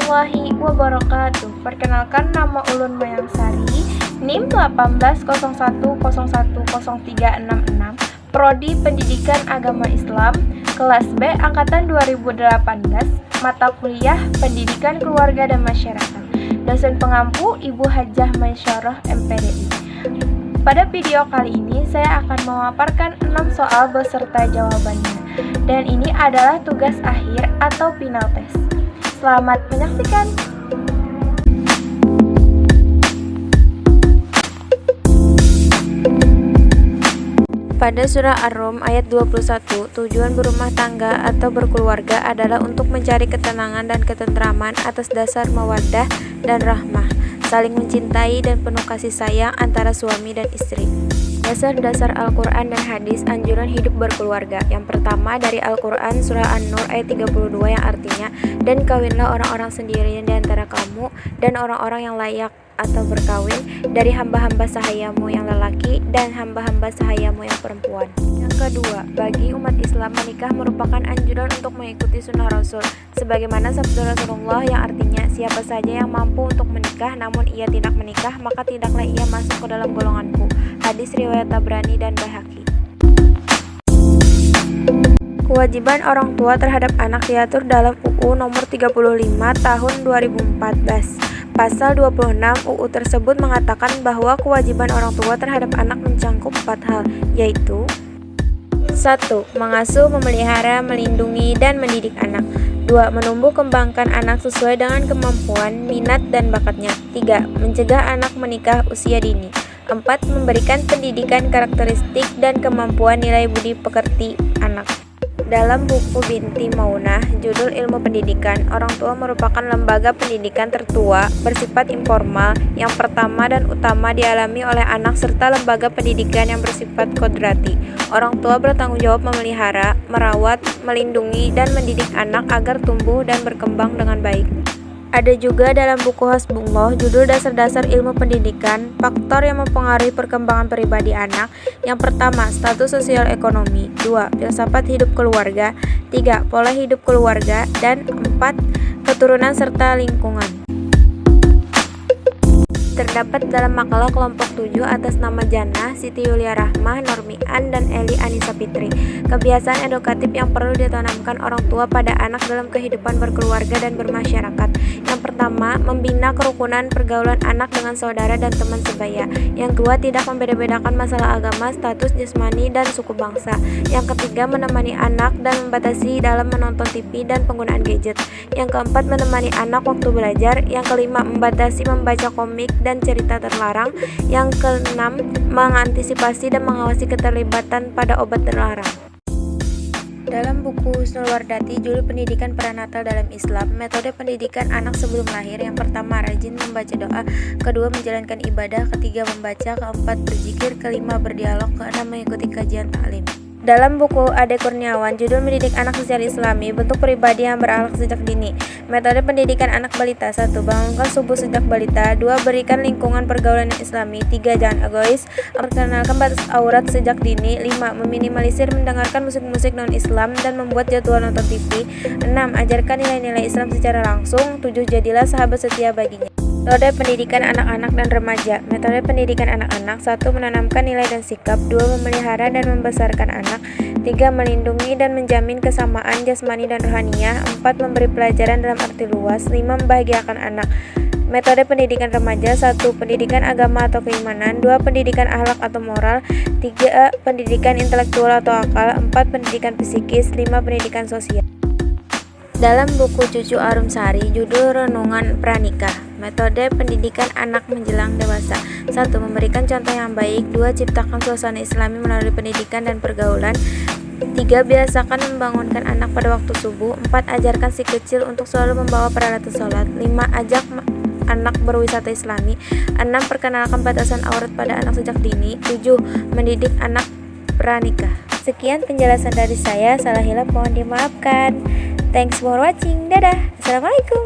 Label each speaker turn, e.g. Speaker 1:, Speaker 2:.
Speaker 1: warahmatullahi wabarakatuh. Perkenalkan, nama Ulun Mayang Sari, NIM 1801010366, Prodi Pendidikan Agama Islam, kelas B angkatan 2018, mata kuliah Pendidikan Keluarga dan Masyarakat. Dosen pengampu Ibu Hajah Maisyarah MPDI. Pada video kali ini saya akan memaparkan 6 soal beserta jawabannya. Dan ini adalah tugas akhir atau final test. Selamat menyaksikan. Pada surah Ar-Rum ayat 21, tujuan berumah tangga atau berkeluarga adalah untuk mencari ketenangan dan ketentraman atas dasar mawaddah dan rahmah, saling mencintai dan penuh kasih sayang antara suami dan istri. Dasar-dasar Al-Quran dan hadis anjuran hidup berkeluarga. Yang pertama dari Al-Quran surah An-Nur ayat 32 yang artinya, dan kawinlah orang-orang sendirian di antara kamu dan orang-orang yang layak atau berkawin dari hamba-hamba sahayamu yang lelaki dan hamba-hamba sahayamu yang perempuan. Yang kedua, bagi umat Islam menikah merupakan anjuran untuk mengikuti sunnah Rasul, sebagaimana sabda Rasulullah yang artinya, siapa saja yang mampu untuk menikah namun ia tidak menikah, maka tidaklah ia masuk ke dalam golonganku. Hadis riwayat Tabrani dan Baihaqi. Kewajiban orang tua terhadap anak diatur dalam UU nomor 35 tahun 2014. Pasal 26 UU tersebut mengatakan bahwa kewajiban orang tua terhadap anak mencangkup 4 hal, yaitu 1. Mengasuh, memelihara, melindungi, dan mendidik anak. 2. Menumbuh kembangkan anak sesuai dengan kemampuan, minat, dan bakatnya. 3. Mencegah anak menikah usia dini. 4. Memberikan pendidikan karakteristik dan kemampuan nilai budi pekerti anak. Dalam buku Binti Maunah, judul Ilmu Pendidikan, orang tua merupakan lembaga pendidikan tertua bersifat informal yang pertama dan utama dialami oleh anak serta lembaga pendidikan yang bersifat kodrati. Orang tua bertanggung jawab memelihara, merawat, melindungi, dan mendidik anak agar tumbuh dan berkembang dengan baik. Ada juga dalam buku Hasbullah, judul Dasar-Dasar Ilmu Pendidikan, faktor yang mempengaruhi perkembangan pribadi anak. Yang pertama, status sosial ekonomi. 2. Filsafat hidup keluarga. 3. Pola hidup keluarga. Dan 4. Keturunan serta lingkungan. Terdapat dalam makalah kelompok 7 atas nama Jannah, Siti Yulia Rahmah, Normian, dan Eli Anissa Fitri. Kebiasaan edukatif yang perlu ditanamkan orang tua pada anak dalam kehidupan berkeluarga dan bermasyarakat. Yang pertama, membina kerukunan pergaulan anak dengan saudara dan teman sebaya. Yang kedua, tidak membeda-bedakan masalah agama, status jasmani, dan suku bangsa. Yang ketiga, menemani anak dan membatasi dalam menonton TV dan penggunaan gadget. Yang keempat, menemani anak waktu belajar. Yang kelima, membatasi membaca komik dan cerita terlarang. Yang keenam, mengantisipasi dan mengawasi keterlibatan pada obat terlarang. Dalam buku Husnul Wardati, judul Pendidikan Pranatal dalam Islam, metode pendidikan anak sebelum lahir. Yang pertama, rajin membaca doa. Kedua, menjalankan ibadah. Ketiga, membaca. Keempat, berzikir. Kelima, berdialog. Keenam, mengikuti kajian taklim. Dalam buku Ade Kurniawan, judul Mendidik Anak Secara Islami, bentuk pribadi yang berakhlak sejak dini. Metode pendidikan anak balita. 1. Bangunkan subuh sejak balita. 2. Berikan lingkungan pergaulan yang islami. 3. Jangan egois. Perkenalkan batas aurat sejak dini. 5. Meminimalisir mendengarkan musik-musik non-Islam dan membuat jadwal nonton TV. 6. Ajarkan nilai-nilai Islam secara langsung. 7. Jadilah sahabat setia baginya. Metode pendidikan anak-anak dan remaja. Metode pendidikan anak-anak. 1. Menanamkan nilai dan sikap. 2. Memelihara dan membesarkan anak. 3. Melindungi dan menjamin kesamaan jasmani dan rohaniah. 4. Memberi pelajaran dalam arti luas. 5. Membahagiakan anak. Metode pendidikan remaja. 1. Pendidikan agama atau keimanan. 2. Pendidikan akhlak atau moral. 3. Pendidikan intelektual atau akal. 4. Pendidikan psikis. 5. Pendidikan sosial. Dalam buku Cucu Arumsari, judul Renungan Pranikah, metode pendidikan anak menjelang dewasa. 1. Memberikan contoh yang baik. 2. Ciptakan suasana islami melalui pendidikan dan pergaulan. 3. Biasakan membangunkan anak pada waktu subuh. 4. Ajarkan si kecil untuk selalu membawa peralatan sholat. 5. Ajak anak berwisata islami. 6. Perkenalkan batasan aurat pada anak sejak dini. 7. Mendidik anak pranikah. Sekian penjelasan dari saya, salah hilaf mohon dimaafkan. Thanks for watching. Dadah. Assalamualaikum.